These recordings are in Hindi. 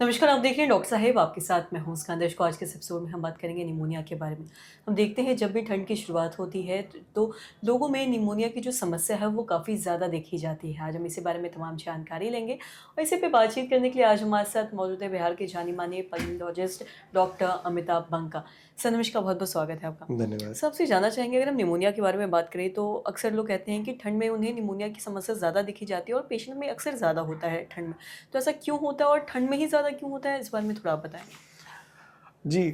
नमस्कार, आप देख रहे हैं डॉक्टर साहेब आपके साथ मैं हूं मुस्कान। दर्शकों, आज के इस एपिसोड में हम बात करेंगे निमोनिया के बारे में। हम देखते हैं जब भी ठंड की शुरुआत होती है तो लोगों में निमोनिया की जो समस्या है वो काफ़ी ज़्यादा देखी जाती है। आज हम इसी बारे में तमाम जानकारी लेंगे और इसी पे बातचीत करने के लिए आज हमारे साथ मौजूद है बिहार के जाने-माने पल्मोनोलॉजिस्ट डॉक्टर अमिताभ बंका। सर नमस्कार, बहुत-बहुत स्वागत है आपका। धन्यवाद। सर आपसे जानना चाहेंगे, अगर हम निमोनिया के बारे में बात करें तो अक्सर लोग कहते हैं कि ठंड में उन्हें निमोनिया की समस्या ज़्यादा दिखी जाती है और पेशेंट में अक्सर ज़्यादा होता है ठंड में। तो ऐसा क्यों होता है और ठंड में ही ज़्यादा क्यों होता है? इस बारे में थोड़ा आप बताएँ। जी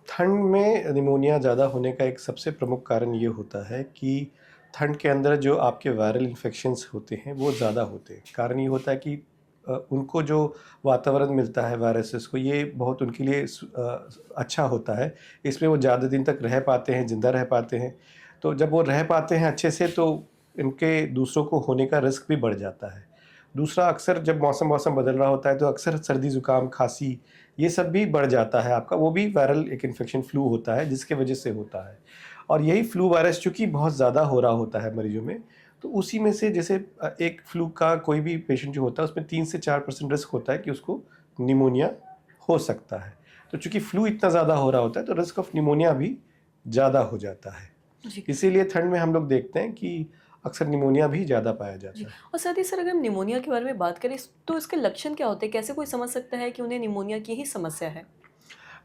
ठंड में निमोनिया ज़्यादा होने का एक सबसे प्रमुख कारण ये होता है कि ठंड के अंदर जो आपके वायरल इन्फेक्शंस होते हैं वो ज़्यादा होते हैं। कारण ये होता है कि उनको जो वातावरण मिलता है वायरसेस को, ये बहुत उनके लिए अच्छा होता है। इसमें वो ज़्यादा दिन तक रह पाते हैं, ज़िंदा रह पाते हैं। तो जब वो रह पाते हैं अच्छे से तो इनके दूसरों को होने का रिस्क भी बढ़ जाता है। दूसरा, अक्सर जब मौसम बदल रहा होता है तो अक्सर सर्दी ज़ुकाम, खाँसी ये सब भी बढ़ जाता है आपका। वो भी वायरल एक इन्फेक्शन फ्लू होता है जिसकी वजह से होता है। और यही फ्लू वायरस चूँकि बहुत ज़्यादा हो रहा होता है मरीज़ों में, तो उसी में से जैसे एक फ्लू का कोई भी पेशेंट जो होता है उसमें 3 से 4% रिस्क होता है कि उसको निमोनिया हो सकता है। तो चूँकि फ्लू इतना ज़्यादा हो रहा होता है तो रिस्क ऑफ निमोनिया भी ज़्यादा हो जाता है। जी, इसीलिए ठंड में हम लोग देखते हैं कि अक्सर निमोनिया भी ज़्यादा पाया जी। जाता है। और साथ ही सर, अगर हम निमोनिया के बारे में बात करें तो इसके लक्षण क्या होते हैं? कैसे कोई समझ सकता है कि उन्हें निमोनिया की ही समस्या है?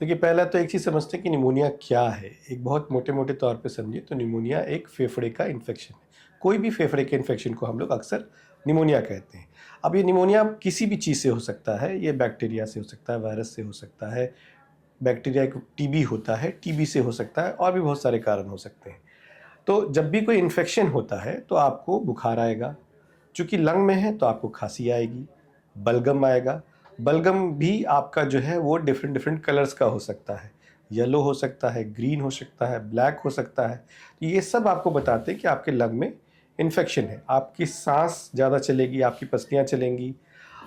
देखिए, पहला तो एक चीज़ समझते हैं कि निमोनिया क्या है। एक बहुत मोटे-मोटे तौर पे समझिए तो निमोनिया एक फेफड़े का इन्फेक्शन है। कोई भी फेफड़े के इन्फेक्शन को हम लोग अक्सर निमोनिया कहते हैं। अब ये निमोनिया किसी भी चीज़ से हो सकता है, ये बैक्टीरिया से हो सकता है, वायरस से हो सकता है, बैक्टीरिया एक टीबी होता है, टीबी से हो सकता है और भी बहुत सारे कारण हो सकते हैं। तो जब भी कोई इन्फेक्शन होता है तो आपको बुखार आएगा, चूँकि लंग में है तो आपको खाँसी आएगी, बलगम आएगा। बलगम भी आपका जो है वो डिफ़रेंट डिफ़रेंट कलर्स का हो सकता है। येलो हो सकता है, ग्रीन हो सकता है, ब्लैक हो सकता है। तो ये सब आपको बताते हैं कि आपके लंग में इन्फेक्शन है। आपकी साँस ज़्यादा चलेगी, आपकी पसलियाँ चलेंगी,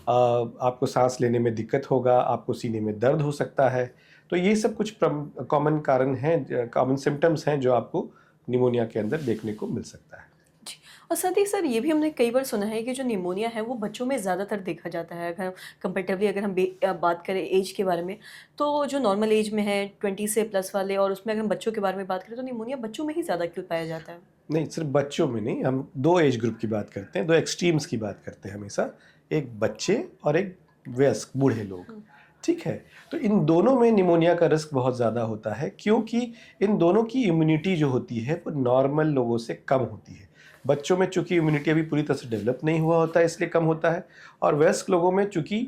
आपको साँस लेने में दिक्कत होगा, आपको सीने में दर्द हो सकता है। तो ये सब कुछ कॉमन कारण हैं, कॉमन सिम्पटम्स हैं जो आपको निमोनिया के अंदर देखने को मिल सकता है। जी। और साथ ही सर, ये भी हमने कई बार सुना है कि जो निमोनिया है वो बच्चों में ज़्यादातर देखा जाता है। अगर कंपैरेटिवली अगर हम बात करें एज के बारे में, तो जो नॉर्मल एज में है 20 से प्लस वाले, और उसमें अगर हम बच्चों के बारे में बात करें तो निमोनिया बच्चों में ही ज़्यादा क्यों पाया जाता है? नहीं, सिर्फ़ बच्चों में नहीं, हम 2 एज ग्रुप की बात करते हैं, 2 एक्सट्रीम्स की बात करते हैं हमेशा। एक बच्चे और एक वयस्क, बूढ़े लोग, हुँ। ठीक है? तो इन दोनों में निमोनिया का रिस्क बहुत ज़्यादा होता है क्योंकि इन दोनों की इम्यूनिटी जो होती है वो नॉर्मल लोगों से कम होती है। बच्चों में चूँकि इम्यूनिटी अभी पूरी तरह से डेवलप नहीं हुआ होता है इसलिए कम होता है, और वयस्क लोगों में चूँकि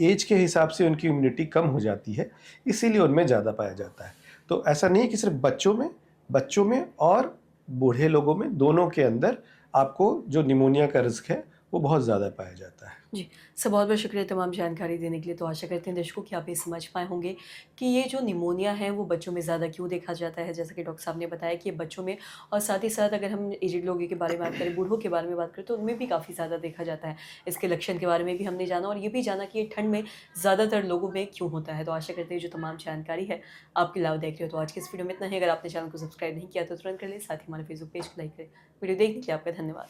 एज के हिसाब से उनकी इम्यूनिटी कम हो जाती है, इसीलिए उनमें ज़्यादा पाया जाता है। तो ऐसा नहीं है कि सिर्फ़ बच्चों में और बूढ़े लोगों में, दोनों के अंदर आपको जो निमोनिया का रिस्क है वो बहुत ज़्यादा पाया जाता है। जी, सर बहुत-बहुत शुक्रिया तमाम जानकारी देने के लिए। तो आशा करते हैं दर्शकों कि आप ये समझ पाए होंगे कि ये जो निमोनिया है वो बच्चों में ज़्यादा क्यों देखा जाता है। जैसा कि डॉक्टर साहब ने बताया कि ये बच्चों में, और साथ ही साथ अगर हम एजेड लोगों के बारे में बात करें, बूढ़ों के बारे में बात करें तो उनमें भी काफ़ी ज़्यादा देखा जाता है। इसके लक्षण के बारे में भी हमने जाना और ये भी जाना कि ये ठंड में ज़्यादातर लोगों में क्यों होता है। तो आशा करते हैं जो तमाम जानकारी है आपके लाभ देख रहे हो। तो आज की इस वीडियो में इतना ही। अगर आपने चैनल को सब्सक्राइब नहीं किया तो तुरंत कर लें, साथ ही हमारे फेसबुक पेज को लाइक करें। वीडियो देखने के लिए आपका धन्यवाद।